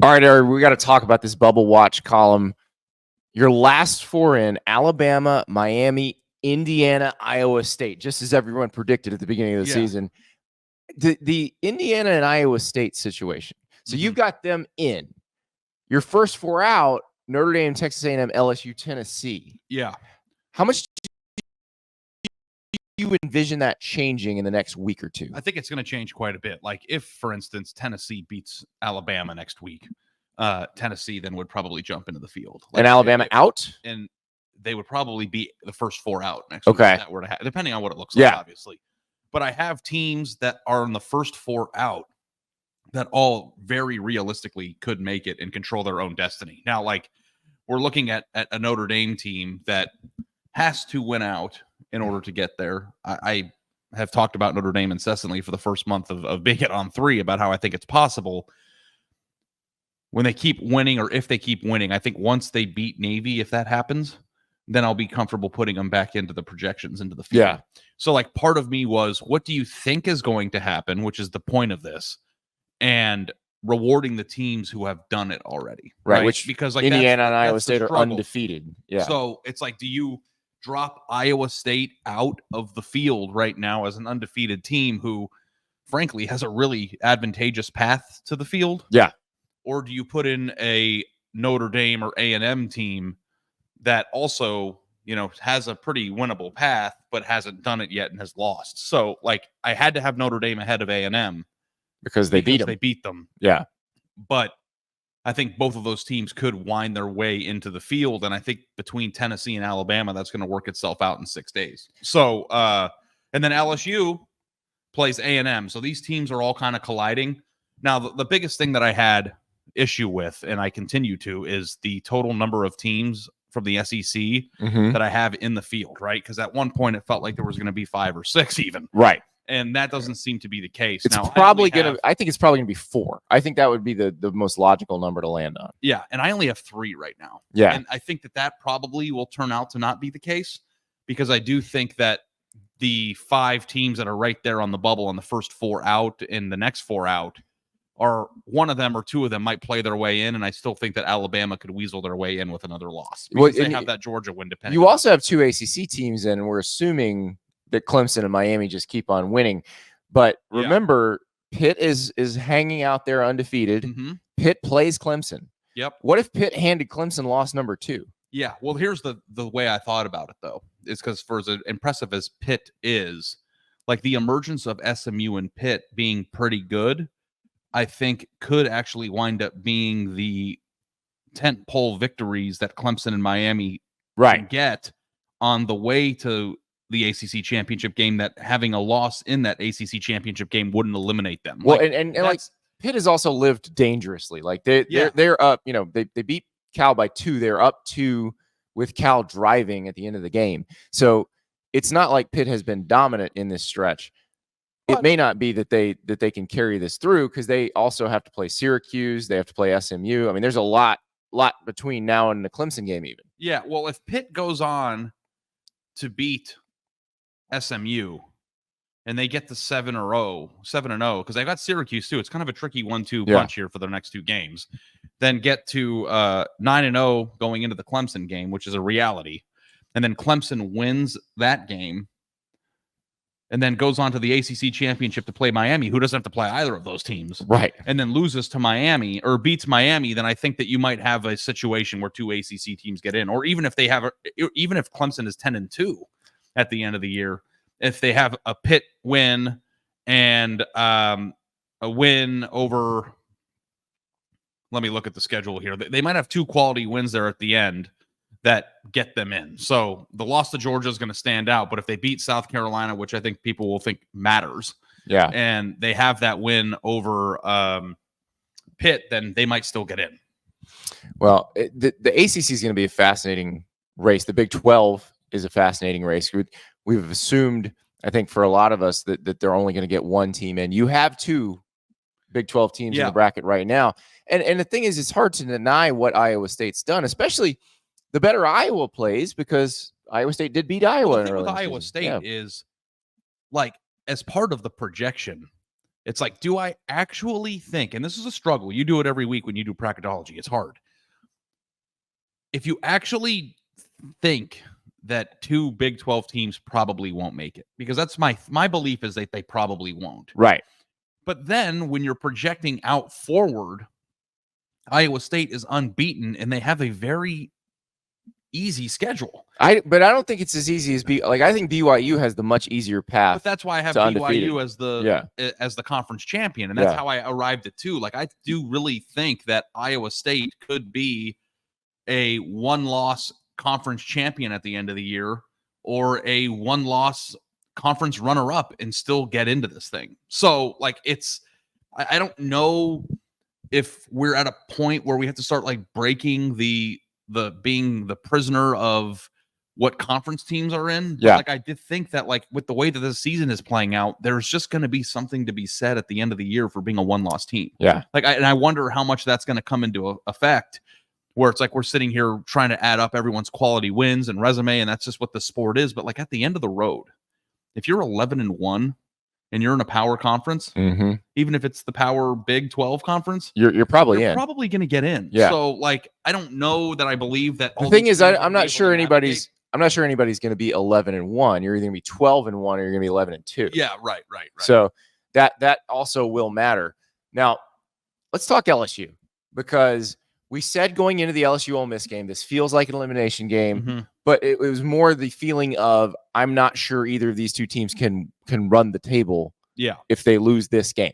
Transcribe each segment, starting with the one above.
All right, Eric, we got to talk about this bubble watch column. Your last four in: Alabama, Miami, Indiana, Iowa State, just as everyone predicted at the beginning of the season. The Indiana and Iowa State situation. So you've got them in. Your first four out: Notre Dame, Texas A&M, LSU, Tennessee. Yeah. How much do you envision that changing in the next week or two? I think it's going to change quite a bit. Like if, for instance, Tennessee beats Alabama next week, Tennessee then would probably jump into the field. Like, and Alabama out? And they would probably be the first four out next week. Okay. If that were to depending on what it looks like, obviously. But I have teams that are in the first four out that all very realistically could make it and control their own destiny. Now, like we're looking at a Notre Dame team that has to win out in order to get there. I have talked about Notre Dame incessantly for the first month of being it on 3 about how I think it's possible. When they keep winning, or if they keep winning, I think once they beat Navy, if that happens, then I'll be comfortable putting them back into the projections, into the field. Yeah. So like part of me was, what do you think is going to happen, which is the point of this, and rewarding the teams who have done it already. Right. Which, because like Indiana and Iowa State are undefeated. Yeah. So it's like, do you drop Iowa State out of the field right now as an undefeated team who, frankly, has a really advantageous path to the field? Yeah. Or do you put in a Notre Dame or A&M team that also, you know, has a pretty winnable path, but hasn't done it yet and has lost? So, like, I had to have Notre Dame ahead of A&M because they beat them. They beat them. Yeah. But I think both of those teams could wind their way into the field. And I think between Tennessee and Alabama, that's going to work itself out in 6 days. So, and then LSU plays A&M. So these teams are all kind of colliding. Now, the biggest thing that I had issue with, and I continue to, is the total number of teams from the SEC that I have in the field, right? Because at one point it felt like there was going to be 5 or 6 even. Right. And that doesn't seem to be the case. It's probably going to, I think it's probably going to be 4. I think that would be the most logical number to land on. Yeah. And I only have 3 right now. Yeah. And I think that probably will turn out to not be the case, because I do think that the 5 teams that are right there on the bubble on the first 4 out and the next 4 out are, one of them or 2 of them might play their way in. And I still think that Alabama could weasel their way in with another loss, because they have that Georgia win depending. You also have 2 ACC teams, and we're assuming that Clemson and Miami just keep on winning. But remember, Pitt is hanging out there undefeated. Pitt plays Clemson. Yep. What if Pitt handed Clemson loss number 2? Yeah. Well, here's the way I thought about it, though, is because for as impressive as Pitt is, like the emergence of SMU and Pitt being pretty good, I think could actually wind up being the tentpole victories that Clemson and Miami can get on the way to the ACC championship game, that having a loss in that ACC championship game wouldn't eliminate them. Well, like, and like Pitt has also lived dangerously. Like they're up, you know, they beat Cal by 2. They're up 2 with Cal driving at the end of the game. So it's not like Pitt has been dominant in this stretch. It may not be that they can carry this through, because they also have to play Syracuse. They have to play SMU. I mean, there's a lot between now and the Clemson game even. Yeah, well, if Pitt goes on to beat SMU and they get to 7-0, because they got Syracuse too. It's kind of a tricky 1-2 punch here for their next 2 games. Then get to 9-0 going into the Clemson game, which is a reality. And then Clemson wins that game, and then goes on to the ACC championship to play Miami, who doesn't have to play either of those teams. Right. And then loses to Miami or beats Miami, then I think that you might have a situation where 2 ACC teams get in. Or even if even if Clemson is 10-2 at the end of the year, if they have a Pitt win and a win over, let me look at the schedule here. They might have 2 quality wins there at the end that get them in. So the loss to Georgia is going to stand out, but if they beat South Carolina, which I think people will think matters, and they have that win over Pitt, then they might still get in. Well, the ACC is going to be a fascinating race. The Big 12 is a fascinating race. We've assumed, I think, for a lot of us that they're only going to get 1 team in. You have 2 Big 12 teams in the bracket right now. And the thing is, it's hard to deny what Iowa State's done, especially the better Iowa plays, because Iowa State did beat Iowa. Well, the thing with Iowa State is, like, as part of the projection, It's like, do I actually think, and this is a struggle, you do it every week when you do bracketology, it's hard. If you actually think that 2 Big 12 teams probably won't make it, because that's my belief is that they probably won't. Right. But then when you're projecting out forward, Iowa State is unbeaten and they have a very easy schedule. But I don't think it's as easy as I think BYU has the much easier path. But that's why I have BYU as the conference champion, and that's how I arrived at 2. Like, I do really think that Iowa State could be a 1-loss conference champion at the end of the year, or a 1-loss conference runner-up, and still get into this thing. So, like, I don't know if we're at a point where we have to start like breaking the being the prisoner of what conference teams are in. But like, I did think that, like, with the way that this season is playing out, there's just going to be something to be said at the end of the year for being a 1-loss team. Yeah. Like, I wonder how much that's going to come into effect, where it's like we're sitting here trying to add up everyone's quality wins and resume, and that's just what the sport is. But like, at the end of the road, if you're 11-1 and you're in a power conference, even if it's the power Big 12 conference, you're probably going to get in. Yeah. So, like, I don't know that I believe that. The thing is, I'm not sure anybody's going to be 11-1. You're either going to be 12-1 or you're going to be 11-2. Yeah, right. So that also will matter. Now, let's talk LSU, because we said going into the LSU Ole Miss game, this feels like an elimination game, but it was more the feeling of, I'm not sure either of these two teams can run the table. Yeah. If they lose this game.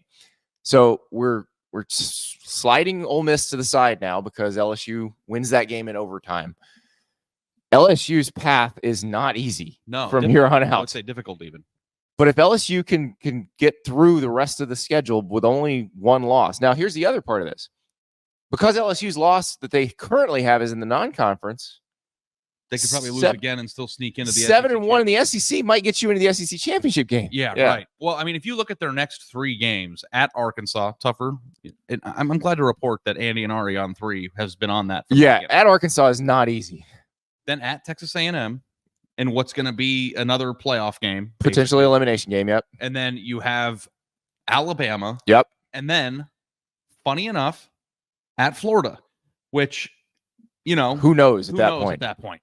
So we're sliding Ole Miss to the side now because LSU wins that game in overtime. LSU's path is not easy from here on out. I would say difficult even. But if LSU can get through the rest of the schedule with only 1 loss. Now, here's the other part of this. Because LSU's loss that they currently have is in the non-conference, they could probably lose again and still sneak into the 7-1 in the SEC might get you into the SEC championship game. Yeah, right. Well, I mean, if you look at their next 3 games at Arkansas, tougher. And I'm glad to report that Andy and Ari on 3 has been on that. At Arkansas is not easy. Then at Texas A&M, and what's going to be another playoff game, potentially elimination game. Yep. And then you have Alabama. Yep. And then, funny enough, at Florida, which, who knows at that point.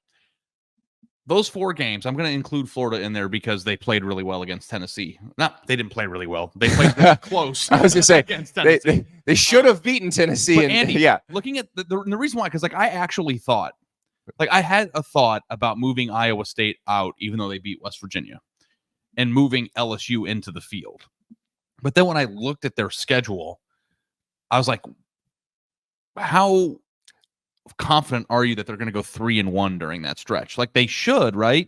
Those 4 games, I'm going to include Florida in there because they played really well against Tennessee. They didn't play really well. They played really close. I was going to say, against Tennessee. They should have beaten Tennessee. But Andy, looking at the reason why, because, like, I actually thought, like, I had a thought about moving Iowa State out, even though they beat West Virginia, and moving LSU into the field. But then when I looked at their schedule, I was like, how confident are you that they're going to go 3-1 during that stretch? Like, they should, right?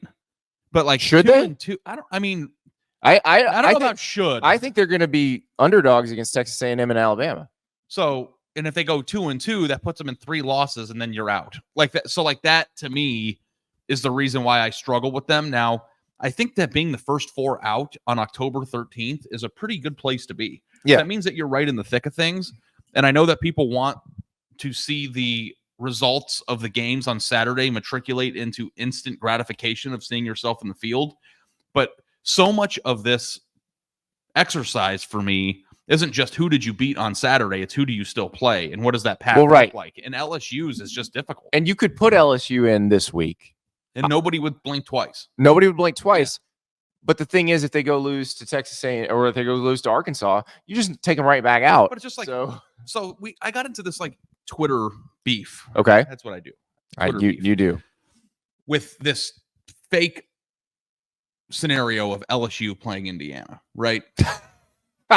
But like, should they? 2-2, I don't know about should. I think they're going to be underdogs against Texas A&M and Alabama. So, and if they go 2-2, that puts them in 3 losses, and then you're out. Like that. So, like, that to me is the reason why I struggle with them. Now, I think that being the first 4 out on October 13th is a pretty good place to be. Yeah, that means that you're right in the thick of things. And I know that people want to see the results of the games on Saturday matriculate into instant gratification of seeing yourself in the field. But so much of this exercise for me isn't just who did you beat on Saturday, it's who do you still play and what does that path look like. And LSU's is just difficult. And you could put LSU in this week and nobody would blink twice. Yeah. But the thing is, if they go lose to Texas A&M or if they go lose to Arkansas, you just take them right back out. But it's just like, I got into this like Twitter beef. Okay. That's what I do. You do. With this fake scenario of LSU playing Indiana, right?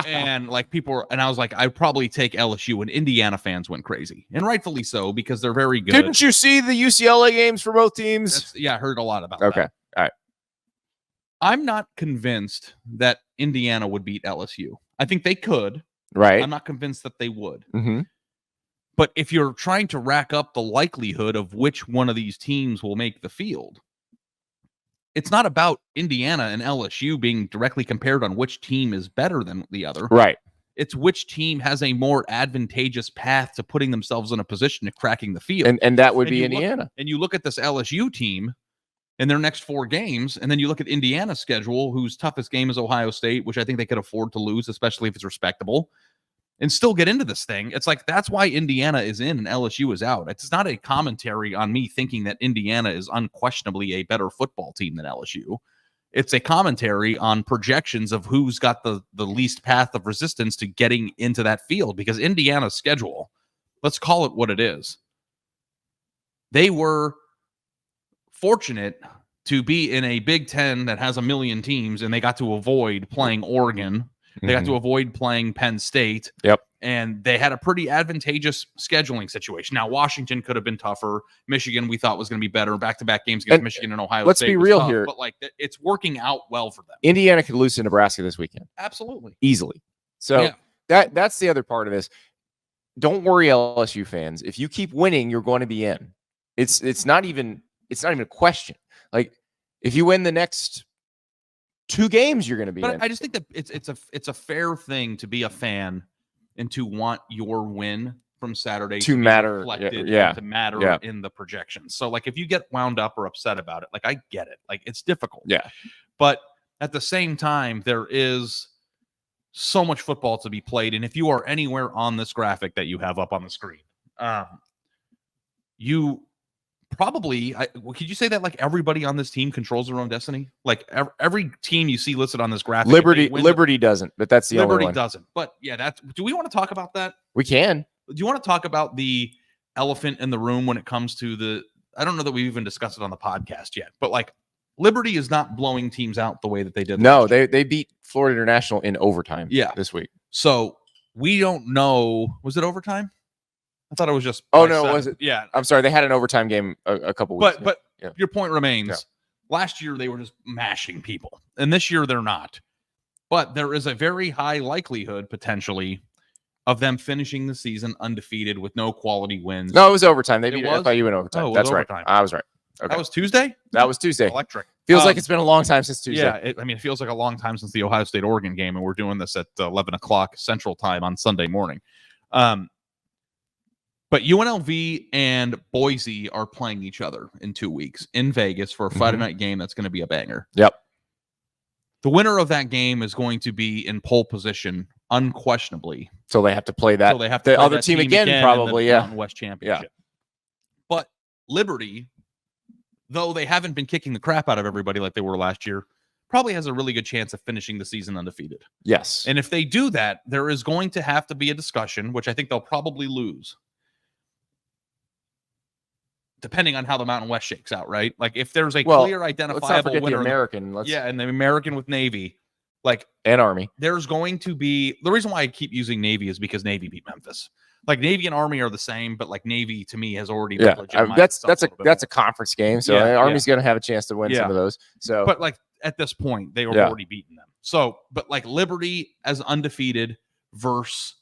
And like and I was like, I'd probably take LSU, and Indiana fans went crazy. And rightfully so, because they're very good. Didn't you see the UCLA games for both teams? I heard a lot about that. Okay. All right. I'm not convinced that Indiana would beat LSU. I think they could. Right. I'm not convinced that they would. Mm-hmm. But if you're trying to rack up the likelihood of which one of these teams will make the field, it's not about Indiana and LSU being directly compared on which team is better than the other. Right. It's which team has a more advantageous path to putting themselves in a position to cracking the field. And that would be Indiana. And you look at this LSU team, in their next 4 games. And then you look at Indiana's schedule, whose toughest game is Ohio State, which I think they could afford to lose, especially if it's respectable, and still get into this thing. It's like, that's why Indiana is in and LSU is out. It's not a commentary on me thinking that Indiana is unquestionably a better football team than LSU. It's a commentary on projections of who's got the least path of resistance to getting into that field, because Indiana's schedule, let's call it what it is. They were fortunate to be in a Big Ten that has 1 million teams, and they got to avoid playing Oregon. They got to avoid playing Penn State. Yep. And they had a pretty advantageous scheduling situation. Now, Washington could have been tougher. Michigan, we thought, was going to be better. Back-to-back games against Michigan and Ohio State. Let's be real here. But, like, it's working out well for them. Indiana could lose to Nebraska this weekend. Absolutely. Easily. So that's the other part of this. Don't worry, LSU fans. If you keep winning, you're going to be in. It's not even a question. Like, if you win the next 2 games, you're going to be in. I just think that it's a fair thing to be a fan and to want your win from Saturday to matter, to matter in the projections. So, like, if you get wound up or upset about it, like, I get it. Like, it's difficult. Yeah. But at the same time, there is so much football to be played. And if you are anywhere on this graphic that you have up on the screen, you probably, could you say that, like, everybody on this team controls their own destiny? Like, every team you see listed on this graphic, Liberty doesn't, but that's the only one. Liberty doesn't. But yeah, do we want to talk about that? We can. Do you want to talk about the elephant in the room when it comes to I don't know that we've even discussed it on the podcast yet, but, like, Liberty is not blowing teams out the way that they did. No, they beat Florida International in overtime this week. So we don't know. Was it overtime? I thought it was just. Oh, no, was it? Yeah. I'm sorry. They had an overtime game a couple weeks ago. But your point remains. Yeah. Last year, they were just mashing people. And this year, they're not. But there is a very high likelihood, potentially, of them finishing the season undefeated with no quality wins. No, it was overtime. They beat FIU in overtime. Oh, that's overtime. Right. I was right. Okay. That was Tuesday? That was Tuesday. Electric. Feels like it's been a long time since Tuesday. Yeah, it feels like a long time since the Ohio State-Oregon game, and we're doing this at 11 o'clock Central Time on Sunday morning. But UNLV and Boise are playing each other in 2 weeks in Vegas for a Friday night game that's going to be a banger. Yep. The winner of that game is going to be in pole position, unquestionably. So they have to play that. So they have to the play other team again probably, in the Mountain West Championship. Yeah. But Liberty, though they haven't been kicking the crap out of everybody like they were last year, probably has a really good chance of finishing the season undefeated. Yes. And if they do that, there is going to have to be a discussion, which I think they'll probably lose, depending on how the Mountain West shakes out, right? Like, if there's a clear identifiable let's not forget winner, the American, and the American with Navy, like, and Army, there's going to be, the reason why I keep using Navy is because Navy beat Memphis. Like, Navy and Army are the same, but, like, Navy to me has already that's a conference game, so Army's going to have a chance to win some of those. So, but, like, at this point, they were already beating them. So, but, like, Liberty as undefeated versus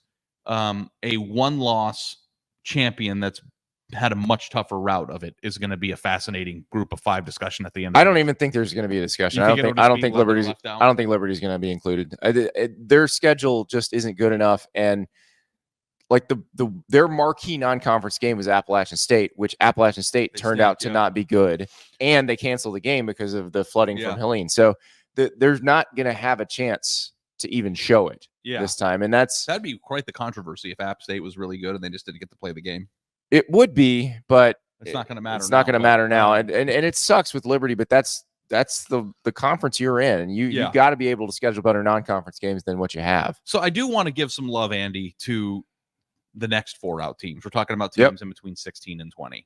a 1-loss champion that's had a much tougher route of it is going to be a fascinating group of 5 discussion at the end. I don't even think there's going to be a discussion. I don't think Liberty's going to be included. Their schedule just isn't good enough, and like their marquee non-conference game was Appalachian State, which Appalachian State turned out to not be good, and they canceled the game because of the flooding from Helene. So they're not going to have a chance to even show it this time, and that'd be quite the controversy if App State was really good and they just didn't get to play the game. It would be, but it's not going to matter. It's not going to matter now, and it sucks with Liberty, but that's the conference you're in, and you got to be able to schedule better non-conference games than what you have. So I do want to give some love, Andy, to the next 4 out teams. We're talking about teams in between 16 and 20.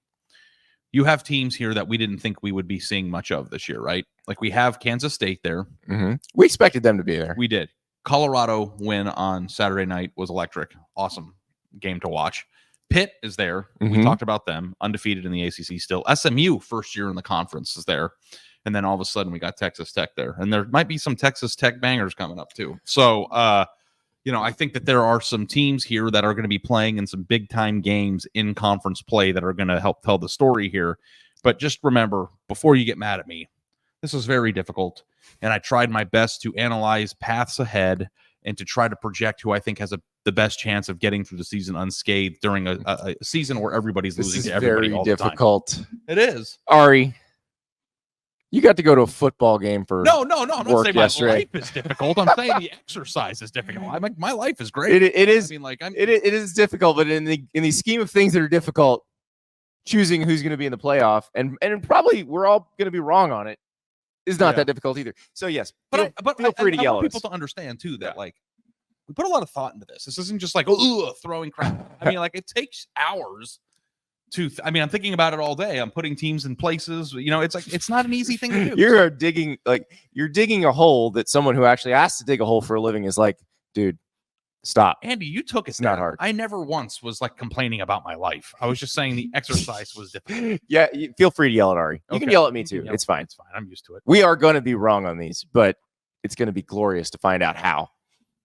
You have teams here that we didn't think we would be seeing much of this year, right? Like, we have Kansas State there. Mm-hmm. We expected them to be there. We did. Colorado win on Saturday night was electric. Awesome game to watch. Pitt is there. Mm-hmm. We talked about them, undefeated in the ACC still. SMU, first year in the conference, is there. And then all of a sudden we got Texas Tech there. And there might be some Texas Tech bangers coming up too. So, I think that there are some teams here that are going to be playing in some big-time games in conference play that are going to help tell the story here. But just remember, before you get mad at me, this is very difficult. And I tried my best to analyze paths ahead and to try to project who I think has the best chance of getting through the season unscathed during a season where everybody's losing to everybody all the time. This is very difficult. It is. Ari, You got to go to a football game for no. I'm not saying my yesterday. life is difficult. I'm saying the exercise is difficult. I'm like, my life is great. It is. I mean, like, it is difficult, but in the scheme of things that are difficult, choosing who's going to be in the playoff and probably we're all going to be wrong on it is not that difficult either. So yes, feel free to yell at us. People to understand too that like we put a lot of thought into this. This isn't just like throwing crap. I mean, like it takes hours. I'm thinking about it all day. I'm putting teams in places. It's like it's not an easy thing to do. You're digging a hole that someone who actually has to dig a hole for a living is like, dude, stop. Andy, you took it. It's not hard. I never once was like complaining about my life. I was just saying the exercise was difficult. Yeah, feel free to yell at Ari. You can yell at me too. It's fine. It's fine. I'm used to it. We are going to be wrong on these, but it's going to be glorious to find out how.